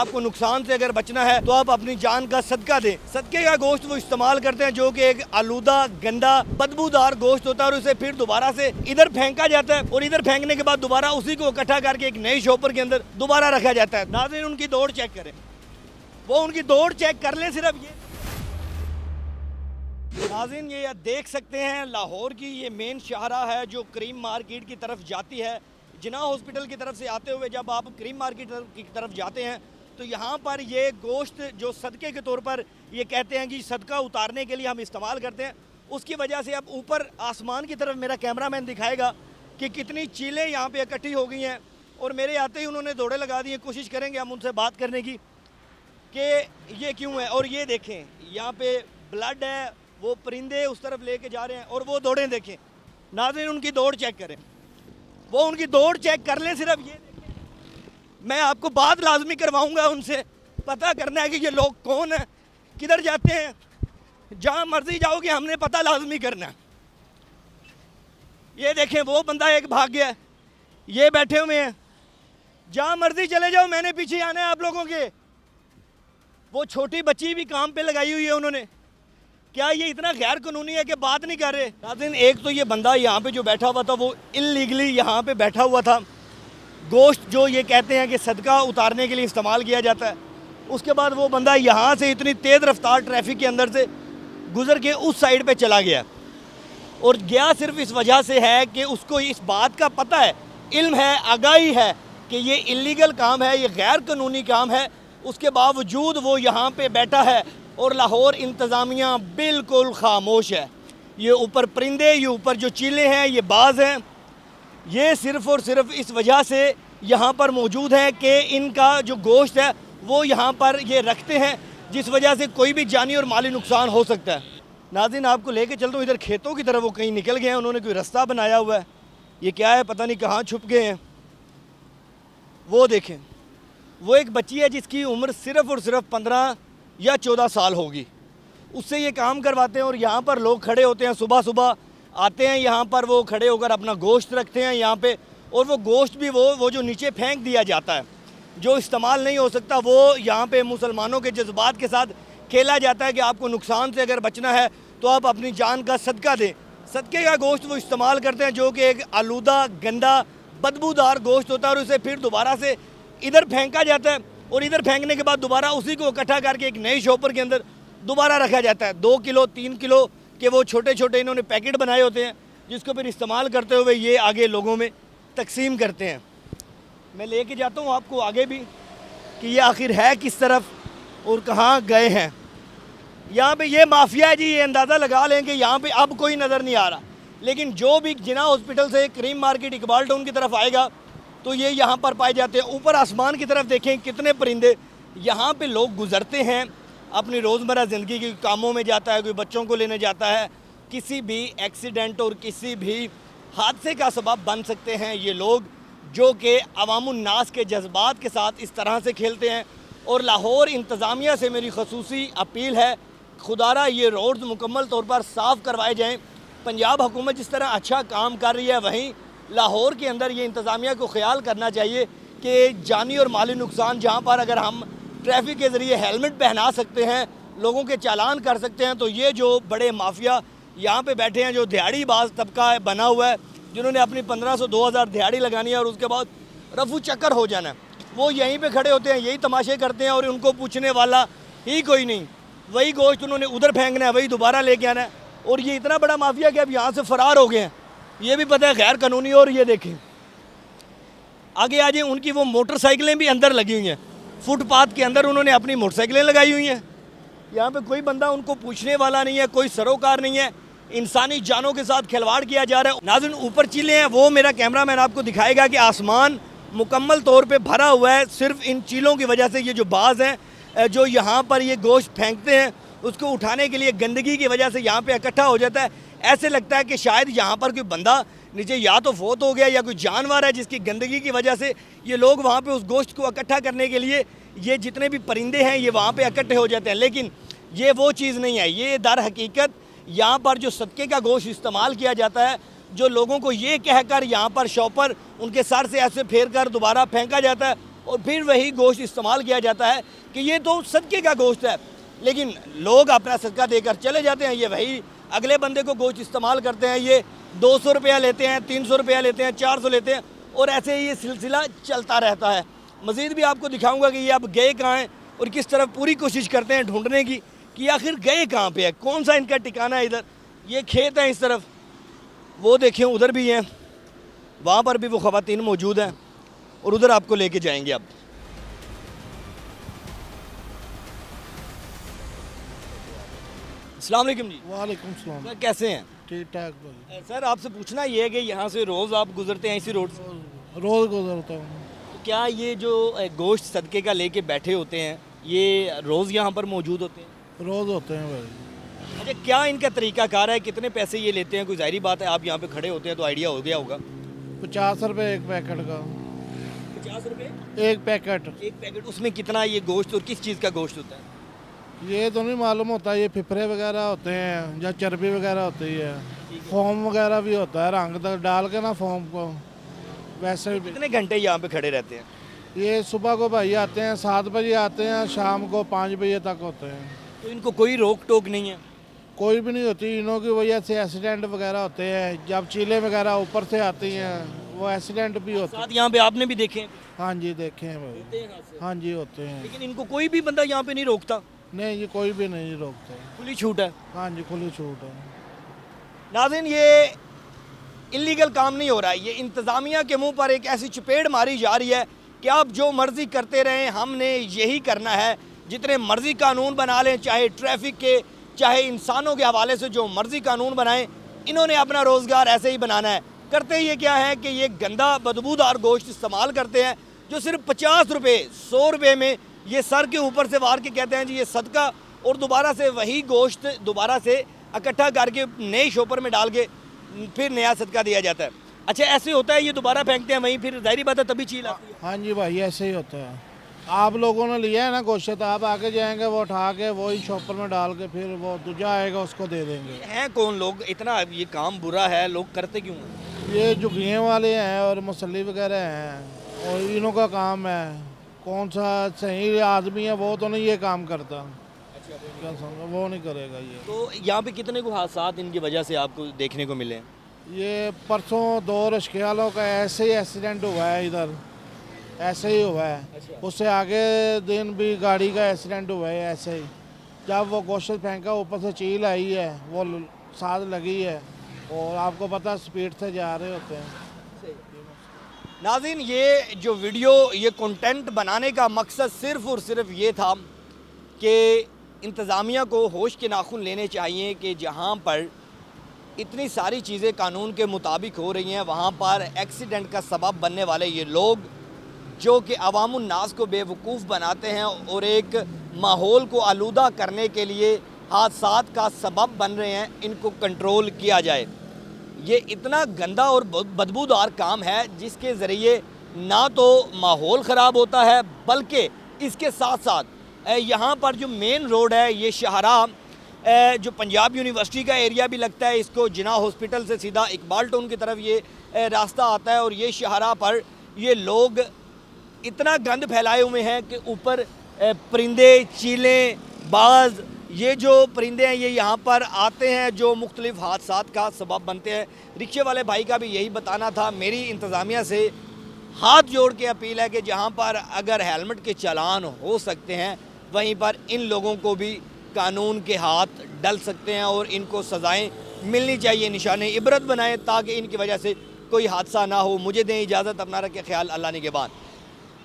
आपको नुकसान से अगर बचना है तो आप अपनी जान का सदका दें। सदके का गोश्त वो इस्तेमाल करते हैं जो कि एक आलूदा, गंदा, बदबूदार गोश्त होता है और उसे फिर दोबारा से इधर फेंका जाता है और इधर फेंकने के बाद दोबारा उसी को इकट्ठा करके एक नई शॉपर के अंदर दोबारा रखा जाता है। नाज़रीन उनकी दौड़ चेक करें, वो उनकी दौड़ चेक कर लें सिर्फ ये। नाज़रीन ये देख सकते हैं लाहौर की ये मेन शाहरा है जो करीम मार्केट की तरफ जाती है। जिना हॉस्पिटल की तरफ से आते हुए जब आप करीम मार्केट की तरफ जाते हैं तो यहाँ पर ये गोश्त जो सदक़े के तौर पर ये कहते हैं कि सदका उतारने के लिए हम इस्तेमाल करते हैं, उसकी वजह से अब ऊपर आसमान की तरफ मेरा कैमरामैन दिखाएगा कि कितनी चीलें यहाँ पे इकट्ठी हो गई हैं। और मेरे आते ही उन्होंने दौड़े लगा दी हैं। कोशिश करेंगे हम उनसे बात करने की कि ये क्यों है। और ये देखें यहाँ पे ब्लड है, वो परिंदे उस तरफ लेके जा रहे हैं और वो दौड़ें देखें। नाज़रीन उनकी दौड़ चेक करें, वो उनकी दौड़ चेक कर लें सिर्फ ये देखें। मैं आपको बात लाजमी करवाऊंगा उनसे, पता करना है कि ये लोग कौन हैं, किधर जाते हैं। जहाँ मर्जी जाओगे हमने पता लाजमी करना है। ये देखें वो बंदा एक भाग गया है, ये बैठे हुए हैं। जहाँ मर्जी चले जाओ, मैंने पीछे आना है आप लोगों के। वो छोटी बच्ची भी काम पे लगाई हुई है उन्होंने। क्या ये इतना गैर कानूनी है कि बात नहीं कर रहे? नाज़रीन एक तो ये बंदा यहाँ पे जो बैठा हुआ था वो इल्लीगली यहाँ पे बैठा हुआ था। गोश्त जो ये कहते हैं कि सदका उतारने के लिए इस्तेमाल किया जाता है, उसके बाद वो बंदा यहाँ से इतनी तेज़ रफ्तार ट्रैफिक के अंदर से गुजर के उस साइड पे चला गया। और गया सिर्फ इस वजह से है कि उसको इस बात का पता है, इल्म है, आगाही है कि ये इल्लीगल काम है, ये गैर कानूनी काम है। उसके बावजूद वो यहाँ पे बैठा है और लाहौर इंतज़ामिया बिल्कुल खामोश है। ये ऊपर परिंदे, ये ऊपर जो चीलें हैं, ये बाज हैं, ये सिर्फ़ और सिर्फ इस वजह से यहाँ पर मौजूद हैं कि इनका जो गोश्त है वो यहाँ पर ये रखते हैं, जिस वजह से कोई भी जानी और माली नुकसान हो सकता है। नाज़रीन आपको लेके चलता हूँ इधर खेतों की तरफ। वो कहीं निकल गए हैं, उन्होंने कोई रास्ता बनाया हुआ है। ये क्या है पता नहीं, कहाँ छुप गए हैं। वो देखें, वो एक बच्ची है जिसकी उम्र सिर्फ़ और सिर्फ 15 या 14 साल होगी। उससे ये काम करवाते हैं और यहाँ पर लोग खड़े होते हैं, सुबह सुबह आते हैं यहाँ पर, वो खड़े होकर अपना गोश्त रखते हैं यहाँ पे। और वो गोश्त भी वो जो नीचे फेंक दिया जाता है, जो इस्तेमाल नहीं हो सकता, वो यहाँ पे मुसलमानों के जज्बात के साथ खेला जाता है कि आपको नुकसान से अगर बचना है तो आप अपनी जान का सदका दें। सदके का गोश्त वो इस्तेमाल करते हैं जो कि एक आलूदा, गंदा, बदबूदार गोश्त होता है और उसे फिर दोबारा से इधर फेंका जाता है और इधर फेंकने के बाद दोबारा उसी को इकट्ठा करके एक नई शॉपर के अंदर दोबारा रखा जाता है। 2 किलो 3 किलो के वो छोटे छोटे इन्होंने पैकेट बनाए होते हैं, जिसको फिर इस्तेमाल करते हुए ये आगे लोगों में तकसीम करते हैं। मैं लेके जाता हूँ आपको आगे भी कि ये आखिर है किस तरफ और कहाँ गए हैं। यहाँ पे ये माफिया है जी, ये अंदाज़ा लगा लें कि यहाँ पे अब कोई नज़र नहीं आ रहा। लेकिन जो भी जिना हॉस्पिटल से करीम मार्केट, इकबाल टाउन की तरफ आएगा तो ये यहाँ पर पाए जाते हैं। ऊपर आसमान की तरफ देखें कितने परिंदे। यहाँ पे लोग गुजरते हैं अपनी रोज़मर्रा ज़िंदगी के कामों में, जाता है कोई बच्चों को लेने जाता है। किसी भी एक्सीडेंट और किसी भी हादसे का सबब बन सकते हैं ये लोग, जो कि अवामुन्नास के जज्बात के साथ इस तरह से खेलते हैं। और लाहौर इंतज़ामिया से मेरी खसूसी अपील है, खुदारा ये रोड्स मुकम्मल तौर पर साफ़ करवाए जाएँ। पंजाब हुकूमत जिस तरह अच्छा काम कर रही है, वहीं लाहौर के अंदर ये इंतज़ामिया को ख्याल करना चाहिए कि जानी और माली नुकसान, जहाँ पर अगर हम ट्रैफिक के ज़रिए हेलमेट पहना सकते हैं, लोगों के चालान कर सकते हैं, तो ये जो बड़े माफिया यहाँ पे बैठे हैं, जो दिहाड़ी बाज तबका बना हुआ है, जिन्होंने अपनी 1500 2000 दिहाड़ी लगानी है और उसके बाद रफू चक्कर हो जाना है, वो यहीं पे खड़े होते हैं, यही तमाशे करते हैं और उनको पूछने वाला ही कोई नहीं। वही गोश्त उन्होंने उधर फेंकना है, वही दोबारा लेके आना है। और ये इतना बड़ा माफिया कि अब यहाँ से फ़रार हो गए हैं, ये भी पता है गैर कानूनी। और ये देखें आगे आ जाए, उनकी वो मोटरसाइकिलें भी अंदर लगी हुई हैं, फुटपाथ के अंदर उन्होंने अपनी मोटरसाइकिलें लगाई हुई हैं। यहाँ पे कोई बंदा उनको पूछने वाला नहीं है, कोई सरोकार नहीं है। इंसानी जानों के साथ खिलवाड़ किया जा रहा है। नाज़रीन ऊपर चीलें हैं, वो मेरा कैमरामैन आपको दिखाएगा कि आसमान मुकम्मल तौर पे भरा हुआ है सिर्फ इन चीलों की वजह से। ये जो बाज हैं जो यहाँ पर ये गोश्त फेंकते हैं, उसको उठाने के लिए गंदगी की वजह से यहाँ पे इकट्ठा हो जाता है। ऐसे लगता है कि शायद यहाँ पर कोई बंदा नीचे या तो फोत हो गया या कोई जानवर है, जिसकी गंदगी की वजह से ये लोग वहाँ पे उस गोश्त को इकट्ठा करने के लिए, ये जितने भी परिंदे हैं ये वहाँ पे इकट्ठे हो जाते हैं। लेकिन ये वो चीज़ नहीं है। ये दर हकीकत यहाँ पर जो सदके का गोश्त इस्तेमाल किया जाता है, जो लोगों को ये कहकर यहाँ पर शॉपर उनके सर से ऐसे फेर कर दोबारा फेंका जाता है, और फिर वही गोश्त इस्तेमाल किया जाता है कि ये तो सदके का गोश्त है, लेकिन लोग अपना सदका देकर चले जाते हैं। ये वही अगले बंदे को गोश्त इस्तेमाल करते हैं, ये 200 रुपया लेते हैं, 300 रुपया लेते हैं, 400 लेते हैं, और ऐसे ये सिलसिला चलता रहता है। मज़ीद भी आपको दिखाऊंगा कि ये अब गए कहाँ हैं और किस तरफ पूरी कोशिश करते हैं ढूंढने की कि आखिर गए कहाँ पे है, कौन सा इनका ठिकाना है। इधर ये खेत है, इस तरफ वो देखें, उधर भी हैं, वहाँ पर भी वो ख़वातीन मौजूद हैं, और उधर आपको लेके जाएंगे अब। अस्सलाम वालेकुम जी। वालेकुम सलाम। सर कैसे हैं? ठीक ठाक भाई। सर आपसे पूछना ये है कि यहाँ से रोज़ आप गुजरते हैं इसी रोड से, रोज़ गुजरता हूँ। तो क्या ये जो गोश्त सदके का लेके बैठे होते हैं ये रोज़ यहाँ पर मौजूद होते हैं? रोज़ होते हैं भाई। अच्छा, क्या इनका तरीकाकार है, कितने पैसे ये लेते हैं? कोई ज़ाहिरी बात है आप यहाँ पे खड़े होते हैं तो आइडिया हो गया होगा। 50 रुपये एक पैकेट का। 50 रुपये एक पैकेट। एक पैकेट। उसमें कितना ये गोश्त और किस चीज़ का गोश्त होता है? ये तो नहीं मालूम होता, ये फिफरे वगैरह होते हैं या चर्बी वगैरह होती है, फोम वगैरह भी होता है, रंग तक डाल के ना फोम को। वैसे भी कितने घंटे यहाँ पे खड़े रहते हैं? ये सुबह को भाई आते हैं 7 बजे आते हैं, शाम को 5 बजे तक होते हैं। तो इनको कोई रोक टोक नहीं है? कोई भी नहीं होती इनों की वजह से। एक्सीडेंट वगैरह होते हैं, जब चीले वगैरह ऊपर से आती हैं वो एक्सीडेंट भी होते हैं। साथ यहाँ पे आपने भी देखे हैं? हाँ जी देखे हैं भाई। हाँ जी होते हैं। लेकिन इनको कोई भी बंदा यहाँ पे नहीं रोकता? नहीं ये कोई भी नहीं रोकता। खुली छूट है? हाँ जी खुली छूट है। नाज़रीन, ये इलीगल काम नहीं हो रहा है, ये इंतज़ामिया के मुंह पर एक ऐसी चपेट मारी जा रही है कि आप जो मर्ज़ी करते रहें, हमने यही करना है। जितने मर्ज़ी कानून बना लें, चाहे ट्रैफिक के, चाहे इंसानों के हवाले से जो मर्ज़ी कानून बनाएं, इन्होंने अपना रोज़गार ऐसे ही बनाना है। करते ये क्या है कि ये गंदा बदबूदार गोश्त इस्तेमाल करते हैं जो सिर्फ 50 रुपये 100 रुपये में ये सर के ऊपर से वार के कहते हैं जी ये सदका, और दोबारा से वही गोश्त दोबारा से इकट्ठा करके नए शॉपर में डाल के फिर नया सदका दिया जाता है। अच्छा, ऐसे होता है, ये दोबारा फेंकते हैं वहीं, फिर जाहिर बात है तभी चील आती है। हाँ जी भाई ऐसे ही होता है। आप लोगों ने लिया है ना गोश्त, आप आके जाएंगे वो उठा के वही शॉपर में डाल के फिर वो दूजा आएगा उसको दे देंगे। हैं कौन लोग? इतना ये काम बुरा है, लोग करते क्यों हैं? ये झुग्गियों वाले हैं और मुसल्ली वगैरह हैं, और इन्हों का काम है। कौन सा सही आदमी है वो तो नहीं ये काम करता। क्या समझो, वो नहीं करेगा ये। तो यहाँ पे कितने को हादसा इनकी वजह से आपको देखने को मिले हैं? ये परसों 2 रिक्शे वालों का ऐसे ही एक्सीडेंट हुआ है, इधर ऐसे ही हुआ है। अच्छा। उससे आगे दिन भी गाड़ी का एक्सीडेंट हुआ है ऐसे ही। जब वो गोश्त फेंका ऊपर से चील आई है, वो साथ लगी है, और आपको पता स्पीड से जा रहे होते हैं। नाज़रीन, ये जो वीडियो, ये कंटेंट बनाने का मकसद सिर्फ़ और सिर्फ ये था कि इंतज़ामिया को होश के नाखून लेने चाहिए कि जहाँ पर इतनी सारी चीज़ें कानून के मुताबिक हो रही हैं, वहाँ पर एक्सीडेंट का सबब बनने वाले ये लोग जो कि अवामुन्नास को बेवकूफ़ बनाते हैं और एक माहौल को आलूदा करने के लिए हादसात का सबब बन रहे हैं, इनको कंट्रोल किया जाए। ये इतना गंदा और बदबूदार काम है जिसके ज़रिए ना तो माहौल ख़राब होता है, बल्कि इसके साथ साथ यहाँ पर जो मेन रोड है, ये शाहराह जो पंजाब यूनिवर्सिटी का एरिया भी लगता है, इसको जिना हॉस्पिटल से सीधा इकबाल टाउन की तरफ ये रास्ता आता है, और ये शाहराह पर ये लोग इतना गंद फैलाए हुए हैं कि ऊपर परिंदे, चीलें, बाज, ये जो परिंदे हैं ये यहाँ पर आते हैं जो मुख्तलिफ हादसात का सबब बनते हैं। रिक्शे वाले भाई का भी यही बताना था। मेरी इंतज़ामिया से हाथ जोड़ के अपील है कि जहाँ पर अगर हेलमेट के चालान हो सकते हैं, वहीं पर इन लोगों को भी कानून के हाथ डल सकते हैं और इनको सज़ाएं मिलनी चाहिए। निशाने इबरत बनाएं ताकि इनकी वजह से कोई हादसा ना हो। मुझे दें इजाज़त, अपना रखें ख्याल, अल्लाह निगहबान।